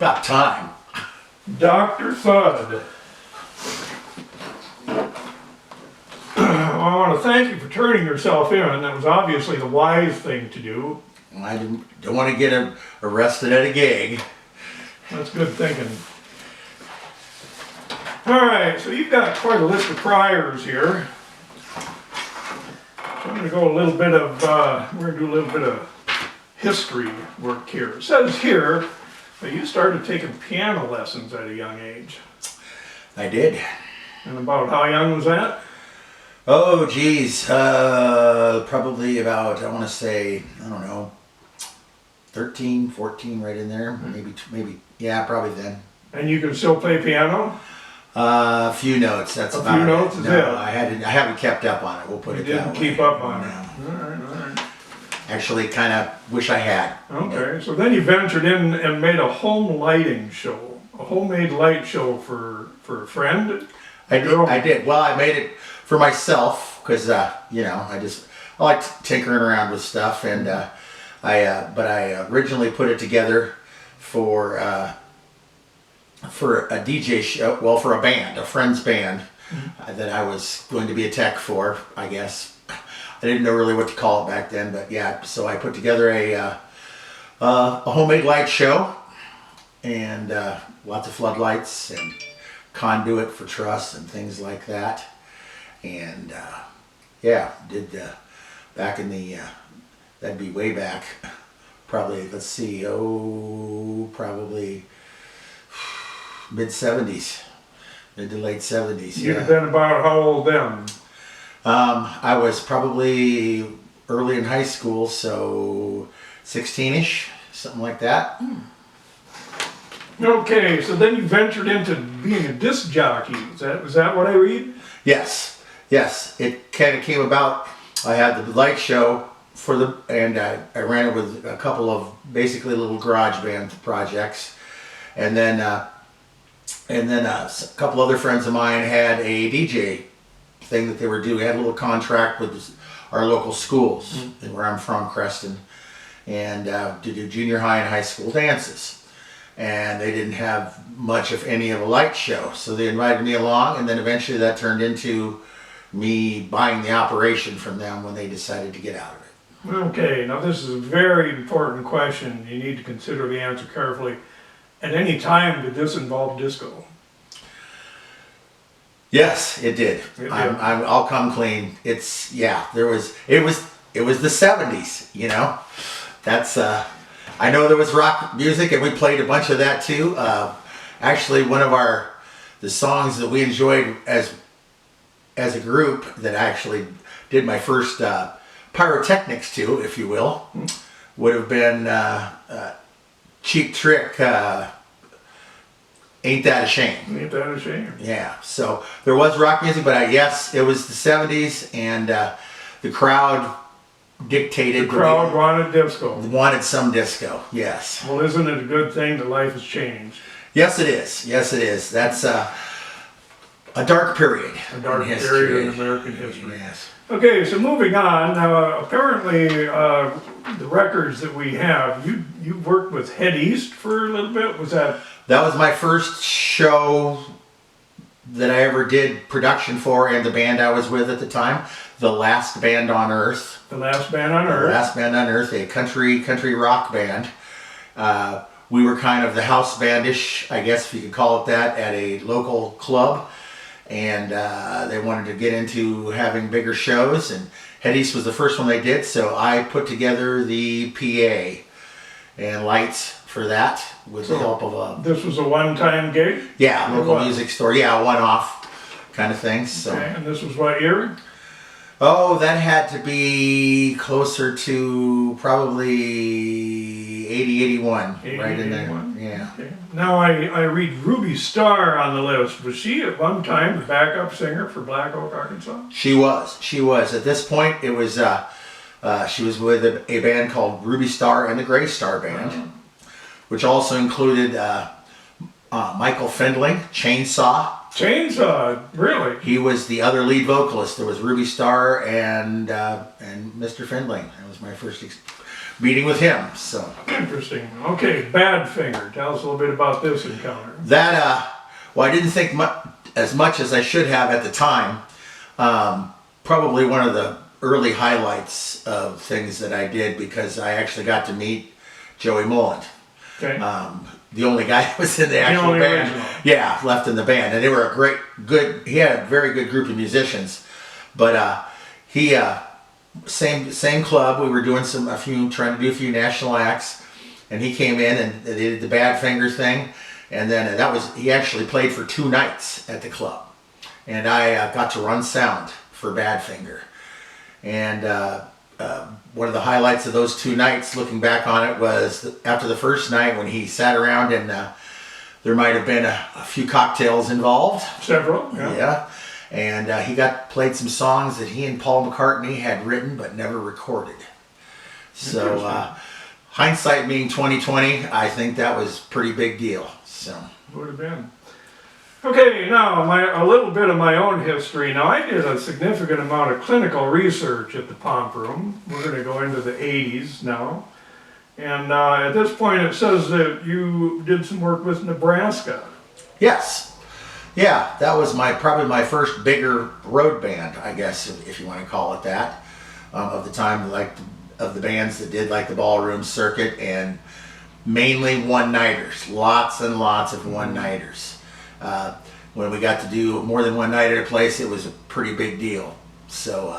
About time. Dr. Thud. I want to thank you for turning yourself in. That was obviously the wise thing to do. I don't want to get arrested at a gig. That's good thinking. All right, so you've got quite a list of priors here. So I'm going to go a little bit of, we're going to do a little bit of history work here. It says here that you started taking piano lessons at a young age. I did. And about how young was that? Oh, geez. Probably about, I want to say, I don't know, 13, 14, right in there. Maybe, yeah, probably then. And you can still play piano? A few notes. That's about it. A few notes is it? I haven't kept up on it. We'll put it that way. You didn't keep up on it. No. All right. Actually, kind of wish I had. Okay, so then you ventured in and made a home lighting show, a homemade light show for a friend. I did. Well, I made it for myself because you know I like tinkering around with stuff, and but I originally put it together for a DJ show, well, for a band, a friend's band that I was going to be a tech for, I guess. I didn't know really what to call it back then, but yeah, so I put together a homemade light show, and lots of floodlights and conduit for truss and things like that. And yeah, did back in the, that'd be way back, probably, let's see, probably mid-70s, mid to late 70s. You'd have been about how old then? I was probably early in high school, so 16-ish, something like that. Okay, so then you ventured into being a disc jockey. Was that what I read? Yes. It kind of came about. I had the light show and I ran it with a couple of basically little garage band projects, and then a couple other friends of mine had a DJ thing that they were doing. They had a little contract with our local schools, and where I'm from, Creston, and to do junior high and high school dances. And they didn't have much, if any, of a light show, so they invited me along, and then eventually that turned into me buying the operation from them when they decided to get out of it. Okay, now this is a very important question. You need to consider the answer carefully. At any time, did this involve disco? Yes, it did. I'll come clean. It was the 70s, you know. That's I know there was rock music, and we played a bunch of that too. Actually, one of the songs that we enjoyed as a group that I actually did my first pyrotechnics to, if you will, would have been Cheap Trick, Ain't That a Shame. Ain't That a Shame. Yeah, so there was rock music, but yes, it was the 70s, and the crowd dictated. The crowd wanted disco. Wanted some disco, yes. Well, isn't it a good thing that life has changed? Yes, it is. Yes, it is. That's a dark period. A dark period in American history. Yes. Okay, so moving on. Now, apparently, the records that we have, you worked with Head East for a little bit. Was that? That was my first show that I ever did production for, and the band I was with at the time, The Last Band on Earth. The Last Band on Earth. The Last Band on Earth, a country rock band. We were kind of the house bandish, I guess if you could call it that, at a local club. And they wanted to get into having bigger shows, and Head East was the first one they did, so I put together the PA and lights for that with the help of a... This was a one-time gig? Yeah, local music store. Yeah, one-off kind of thing. So. Okay, and this was what year? Oh, that had to be closer to probably 80, 81. 80, right in 81? there. Yeah. Okay. Now I read Ruby Starr on the list. Was she at one time the backup singer for Black Oak, Arkansas? She was. At this point, it was she was with a band called Ruby Starr and the Gray Star Band, which also included Michael Findling, Chainsaw. Chainsaw, really? He was the other lead vocalist. There was Ruby Starr and Mr. Findling. That was meeting with him. So Interesting. Okay, Badfinger. Tell us a little bit about this encounter. that, well, I didn't think as much as I should have at the time. Probably one of the early highlights of things that I did, because I actually got to meet Joey Mullen. Okay. The only guy that was in the actual band. Original. Yeah, left in the band. And they were he had a very good group of musicians. But he, same club, we were doing trying to do a few national acts. And he came in and they did the Badfinger thing. And then he actually played for 2 nights at the club. And I got to run sound for Badfinger. And one of the highlights of those 2 nights, looking back on it, was after the first night when he sat around and there might have been a few cocktails involved. Several, yeah. Yeah. And he played some songs that he and Paul McCartney had written but never recorded. So hindsight being 2020, I think that was a pretty big deal. So Would have been. Okay, now a little bit of my own history. Now I did a significant amount of clinical research at the Pomp Room. We're going to go into the 80s now. And at this point it says that you did some work with Nebraska. yes. Yeah, that was probably my first bigger road band, I guess, if you want to call it that, of the time, of the bands that did the ballroom circuit, and mainly one-nighters, lots and lots of one-nighters. When we got to do more than one night at a place, it was a pretty big deal. So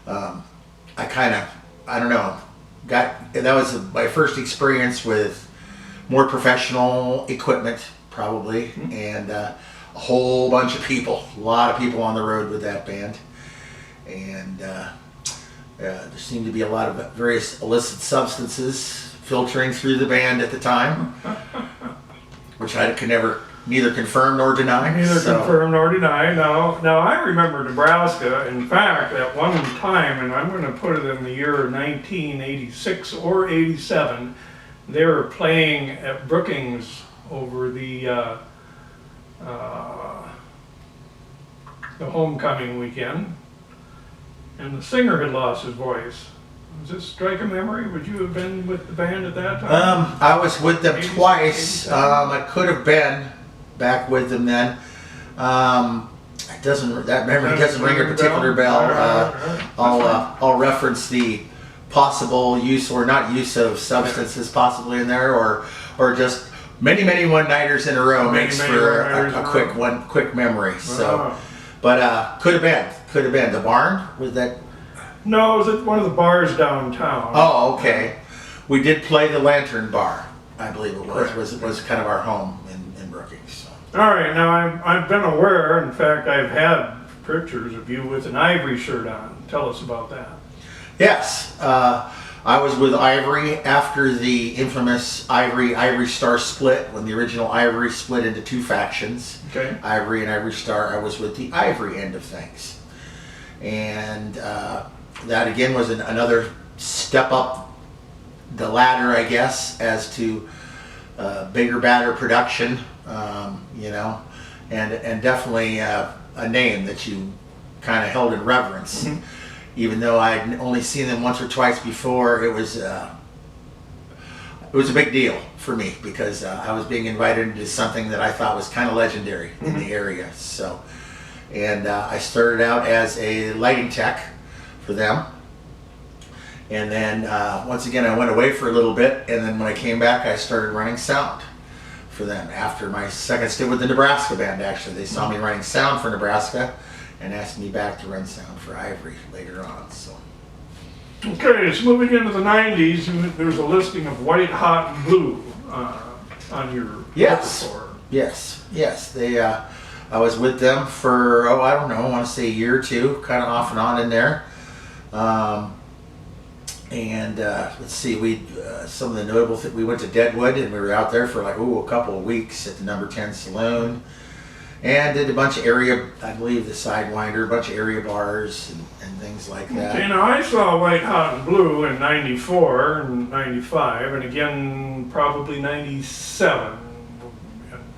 I don't know, that was my first experience with more professional equipment, probably, and a whole bunch of people, a lot of people on the road with that band. And there seemed to be a lot of various illicit substances filtering through the band at the time, which I could neither confirm nor deny. Confirm nor deny. Now I remember Nebraska. In fact, at one time, and I'm going to put it in the year 1986 or 87, they were playing at Brookings over the homecoming weekend, and the singer had lost his voice. Does this strike a memory? Would you have been with the band at that time? I was with them twice. I could have been back with them then. That memory doesn't ring a particular bell. I'll reference the possible use or not use of substances possibly in there, or just many one-nighters in a row makes for a quick memory. So, but could have been the barn. Was that? No, it was at one of the bars downtown. Oh, okay. We did play the Lantern Bar, I believe it was. It was kind of our home in Brookings. So. All right, now I've been aware. In fact, I've had pictures of you with an Ivory shirt on. Tell us about that. Yes, I was with Ivory after the infamous Ivory Star split, when the original Ivory split into 2 factions. Okay. Ivory and Ivory Star. I was with the Ivory end of things, and that again was another step up the ladder, I guess, as to bigger, badder production, and definitely a name that you kind of held in reverence. Mm-hmm. Even though I'd only seen them once or twice before, it was a big deal for me, because I was being invited into something that I thought was kind of legendary in the area. So, and I started out as a lighting tech for them, and then once again I went away for a little bit, and then when I came back I started running sound for them after my second stint with the Nebraska band. Actually, they saw me running sound for Nebraska and asked me back to run sound for Ivory later on. So. Okay, so moving into the 90s, there's a listing of White Hot and Blue on your repertoire. Yes. They, I was with them for, I don't know, I want to say a year or two, kind of off and on in there. Let's see, some of the notable we went to Deadwood, and we were out there for a couple of weeks at the Number 10 Saloon. And did a bunch of area, I believe the Sidewinder, a bunch of area bars and things like that. Okay, now I saw White Hot and Blue in 94 and 95, and again probably 97.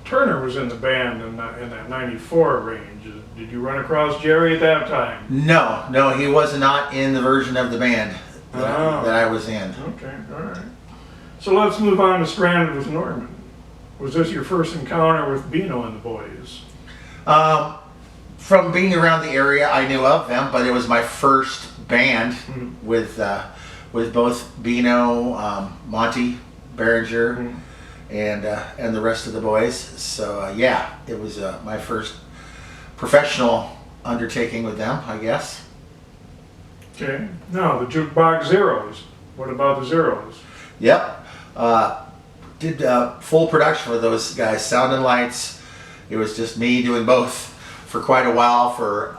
Turner was in the band in that 94 range. Did you run across Jerry at that time? No, he was not in the version of the band that I was in. Okay, all right. So let's move on to Stranded with Norman. Was this your first encounter with Bino and the boys? From being around the area, I knew of them, but it was my first band with both Bino, Monty, Behringer, and the rest of the boys. So yeah, it was my first professional undertaking with them, I guess. Okay. Now the Jukebox Zeros. What about the Zeros? Yep. Did full production with those guys, sound and lights. It was just me doing both for quite a while, for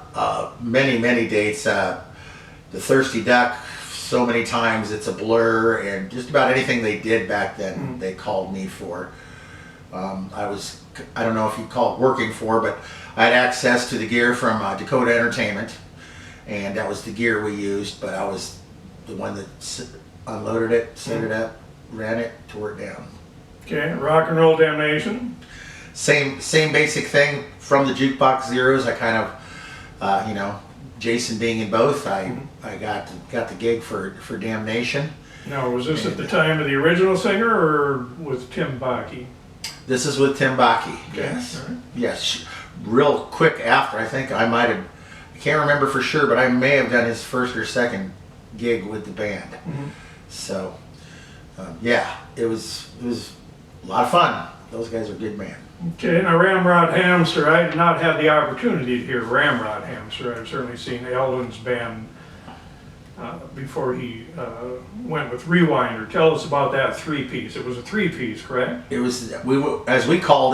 many dates. The Thirsty Duck, so many times it's a blur, and just about anything they did back then they called me for. I don't know if you call it working for, but I had access to the gear from Dakota Entertainment, and that was the gear we used, but I was the one that unloaded it, set it up, ran it, tore it down. Okay, Rock and Roll Damnation. Same basic thing from the Jukebox Zeros. I kind of, Jason being in both, I got the gig for Damnation. Now, was this at the time of the original singer or with Tim Bakke? This is with Tim Bakke. Okay. Yes. All right. Yes. Real quick after, I think I can't remember for sure, but I may have done his first or second gig with the band. So, yeah, it was a lot of fun. Those guys are good, man. Okay, now Ramrod Hamster, I did not have the opportunity to hear Ramrod Hamster. I've certainly seen Eldon's band before he went with Rewinder. Tell us about that three-piece. It was a three-piece, correct? It was, as we called